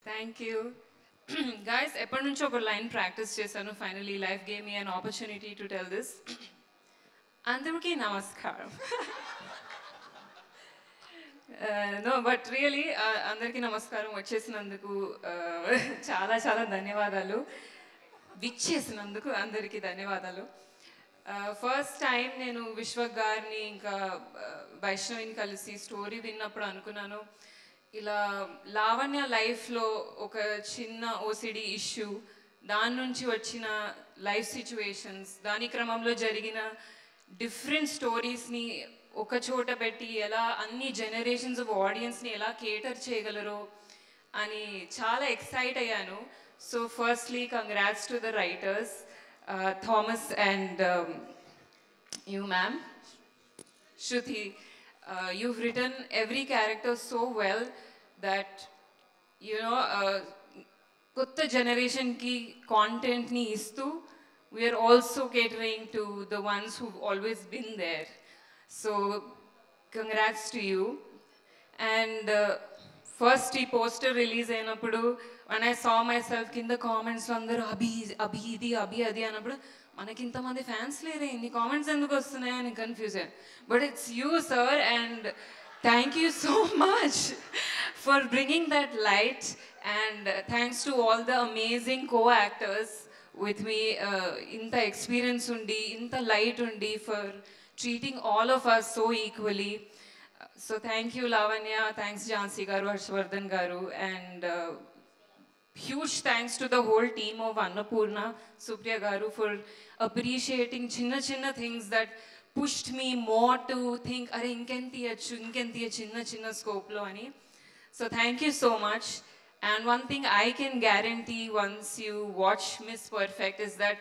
Thank you. Guys, ఎప్పటి నుంచో ఒక లైన్ ప్రాక్టీస్ చేశాను. Finally life gave me an opportunity to tell this. అందరికీ నమస్కారం. నో బట్ రియలీ అందరికీ నమస్కారం. వచ్చేసినందుకు చాలా చాలా ధన్యవాదాలు. విచ్చేసినందుకు అందరికీ ధన్యవాదాలు. ఫస్ట్ టైం నేను విశ్వక్ గారిని ఇంకా వైష్ణవిని కలిసి స్టోరీ విన్నప్పుడు అనుకున్నాను, ఇలా లావణ్య లైఫ్లో ఒక చిన్న ఓసిడి ఇష్యూ, దాని నుంచి వచ్చిన లైఫ్ సిచ్యువేషన్స్, దాని క్రమంలో జరిగిన డిఫరెంట్ స్టోరీస్ని ఒక చోట పెట్టి ఎలా అన్ని జనరేషన్స్ ఆఫ్ ఆడియన్స్ని ఎలా కేటర్ చేయగలరో అని చాలా ఎక్సైట్ అయ్యాను. So firstly congrats to the writers, Thomas and you ma'am, Shruti. You've written every character so well that, you know, kotta generation ki content ni istu, we are also catering to the ones who've always been there. So congrats to you. And first ee poster release ayinappudu, when I saw myself in the comments lo andaru abhi idi abhi adi anappudu మనకి ఇంతమంది fans లేరే, ఇన్ని comments ఎందుకు వస్తున్నాయని confuse అయ్యాను. But it's you sir, and thank you so much for bringing that light, and thanks to all the amazing co actors with me. ఇంత experience ఉండి, ఇంత లైట్ ఉండి, for treating all of us so equally. So thank you Lavanya, thanks Jhansi గారు, హర్షవర్ధన్ గారు, and huge thanks to the whole team of Annapurna, Supriya Garu, for appreciating chinna things that pushed me more to think, are inkentiya chinna scope lo ani. So thank you so much. And one thing I can guarantee once you watch Miss Perfect is that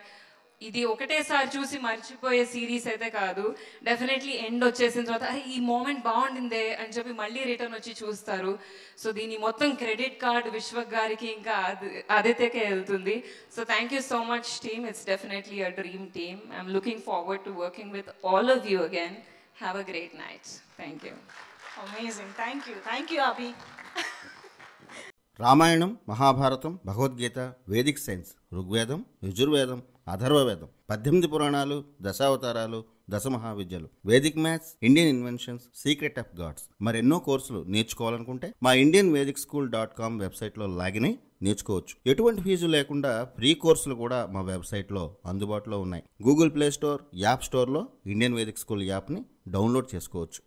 ఇది ఒకటేసారి చూసి మర్చిపోయే series అయితే కాదు. Definitely end వచ్చేసిన తర్వాత ఈ moment బాగుండిందే అని చెప్పి మళ్ళీ రిటర్న్ వచ్చి చూస్తారు. సో దీని మొత్తం క్రెడిట్ కార్డ్ విశ్వక్ గారికి ఇంకా ఆదిత్యకే వెళ్తుంది. So thank you so much team. It's definitely a dream team. I'm looking forward to working with all of you again. Have a great night. Thank you. Amazing. Thank you Abhi. Ramayanam, Mahabharatam, Bhagavadgita, Vedic science, Rigvedam, Yajurvedam, Atharvavedam, 18 పురాణాలు, దశావతారాలు, దశమహావిద్యలు, Vedic maths, Indian inventions, secret of gods, మరెన్నో కోర్సులు నేర్చుకోవాలనుకుంటే మా indianvedicSchool.com వెబ్సైట్లో login అయి నేర్చుకోవచ్చు. ఎటువంటి ఫీజు లేకుండా ఫ్రీ కోర్సులు కూడా మా వెబ్సైట్లో అందుబాటులో ఉన్నాయి. గూగుల్ ప్లే స్టోర్, యాప్ స్టోర్లో ఇండియన్ వేదిక్ స్కూల్ యాప్ని డౌన్లోడ్ చేసుకోవచ్చు.